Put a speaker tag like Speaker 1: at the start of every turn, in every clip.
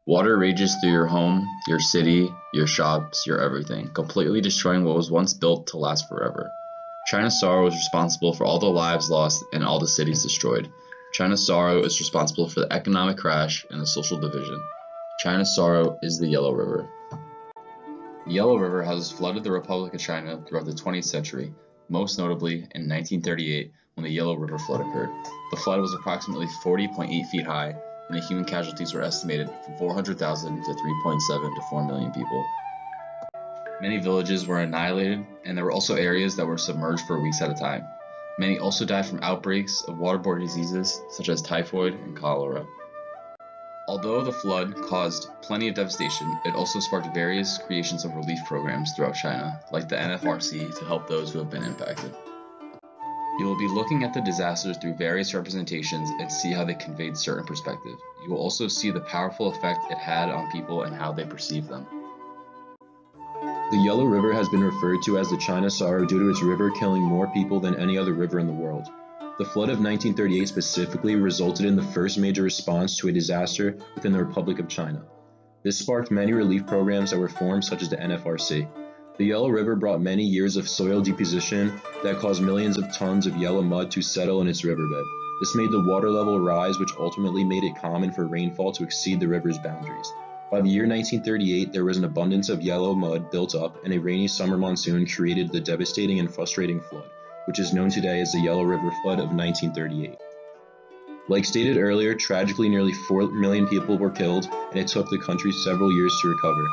Speaker 1: Water rages through your home, your city, your shops, your everything, completely destroying what was once built to last forever. China's sorrow is responsible for all the lives lost and all the cities destroyed. China's sorrow is responsible for the economic crash and the social division. China's sorrow is the Yellow River. The Yellow River has flooded the Republic of China throughout the 20th century, most notably in 1938 when the Yellow River flood occurred. The flood was approximately 40.8 feet high, and the human casualties were estimated from 400,000 to 3.7 to 4 million people. Many villages were annihilated, and there were also areas that were submerged for weeks at a time. Many also died from outbreaks of waterborne diseases such as typhoid and cholera. Although the flood caused plenty of devastation, it also sparked various creations of relief programs throughout China, like the NFRC, to help those who have been impacted. You will be looking at the disasters through various representations and see how they conveyed certain perspective. You will also see the powerful effect it had on people and how they perceived them.
Speaker 2: The Yellow River has been referred to as the China Sorrow due to its river killing more people than any other river in the world. The flood of 1938 specifically resulted in the first major response to a disaster within the Republic of China. This sparked many relief programs that were formed, such as the NFRC. The Yellow River brought many years of soil deposition that caused millions of tons of yellow mud to settle in its riverbed. This made the water level rise, which ultimately made it common for rainfall to exceed the river's boundaries. By the year 1938, there was an abundance of yellow mud built up, and a rainy summer monsoon created the devastating and frustrating flood, which is known today as the Yellow River Flood of 1938. Like stated earlier, tragically nearly 4 million people were killed, and it took the country several years to recover.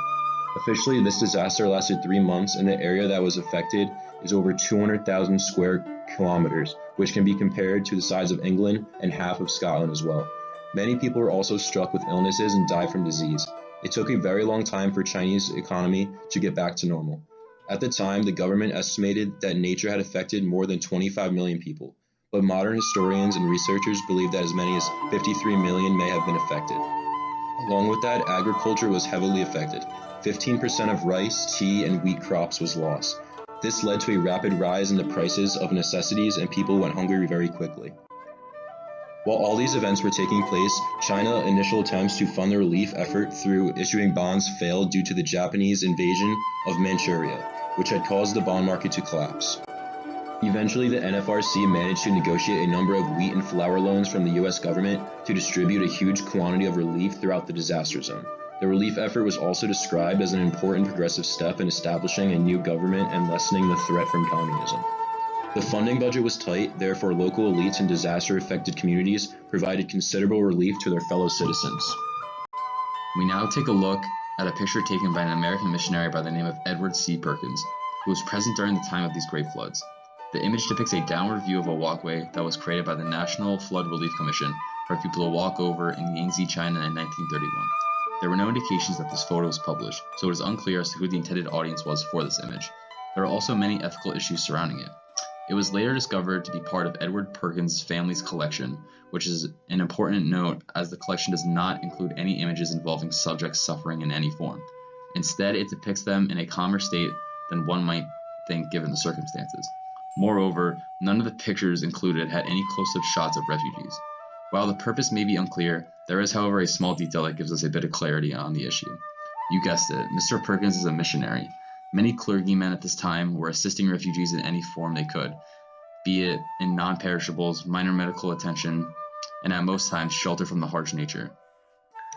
Speaker 2: Officially, this disaster lasted 3 months, and the area that was affected is over 200,000 square kilometers, which can be compared to the size of England and half of Scotland as well. Many people were also struck with illnesses and died from disease. It took a very long time for Chinese economy to get back to normal. At the time, the government estimated that nature had affected more than 25 million people, but modern historians and researchers believe that as many as 53 million may have been affected. Along with that, agriculture was heavily affected. 15% of rice, tea, and wheat crops was lost. This led to a rapid rise in the prices of necessities, and people went hungry very quickly. While all these events were taking place, China's initial attempts to fund the relief effort through issuing bonds failed due to the Japanese invasion of Manchuria, which had caused the bond market to collapse. Eventually, the NFRC managed to negotiate a number of wheat and flour loans from the US government to distribute a huge quantity of relief throughout the disaster zone. The relief effort was also described as an important progressive step in establishing a new government and lessening the threat from communism. The funding budget was tight, therefore local elites in disaster-affected communities provided considerable relief to their fellow citizens.
Speaker 1: We now take a look at a picture taken by an American missionary by the name of Edward C. Perkins, who was present during the time of these great floods. The image depicts a downward view of a walkway that was created by the National Flood Relief Commission for people to walk over in Yangtze, China in 1931. There were no indications that this photo was published, so it is unclear as to who the intended audience was for this image. There are also many ethical issues surrounding it. It was later discovered to be part of Edward Perkins' family's collection, which is an important note as the collection does not include any images involving subjects suffering in any form. Instead, it depicts them in a calmer state than one might think given the circumstances. Moreover, none of the pictures included had any close-up shots of refugees. While the purpose may be unclear, there is however a small detail that gives us a bit of clarity on the issue. You guessed it, Mr. Perkins is a missionary. Many clergymen at this time were assisting refugees in any form they could, be it in non-perishables, minor medical attention, and at most times shelter from the harsh nature.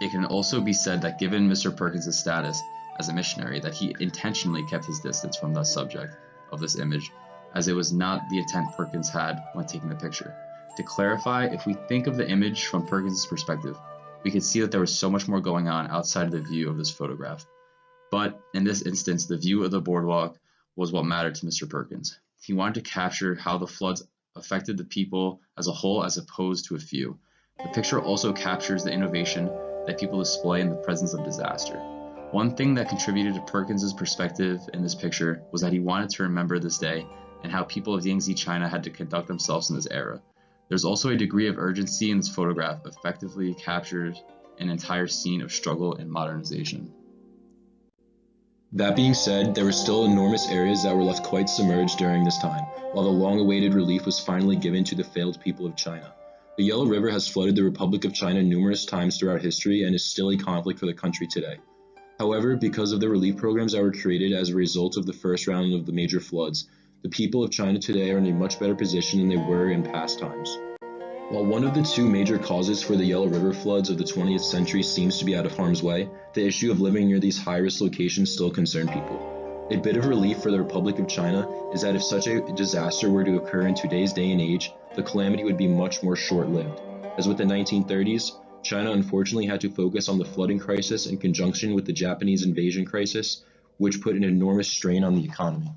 Speaker 1: It can also be said that given Mr. Perkins' status as a missionary, that he intentionally kept his distance from the subject of this image, as it was not the intent Perkins had when taking the picture. To clarify, if we think of the image from Perkins' perspective, we can see that there was so much more going on outside of the view of this photograph. But in this instance, the view of the boardwalk was what mattered to Mr. Perkins. He wanted to capture how the floods affected the people as a whole as opposed to a few. The picture also captures the innovation that people display in the presence of disaster. One thing that contributed to Perkins' perspective in this picture was that he wanted to remember this day and how people of Yangtze, China had to conduct themselves in this era. There's also a degree of urgency in this photograph effectively captures an entire scene of struggle and modernization.
Speaker 2: That being said, there were still enormous areas that were left quite submerged during this time, while the long-awaited relief was finally given to the failed people of China. The Yellow River has flooded the Republic of China numerous times throughout history and is still a conflict for the country today. However, because of the relief programs that were created as a result of the first round of the major floods, the people of China today are in a much better position than they were in past times. While one of the two major causes for the Yellow River floods of the 20th century seems to be out of harm's way, the issue of living near these high-risk locations still concern people. A bit of relief for the Republic of China is that if such a disaster were to occur in today's day and age, the calamity would be much more short-lived. As with the 1930s, China unfortunately had to focus on the flooding crisis in conjunction with the Japanese invasion crisis, which put an enormous strain on the economy.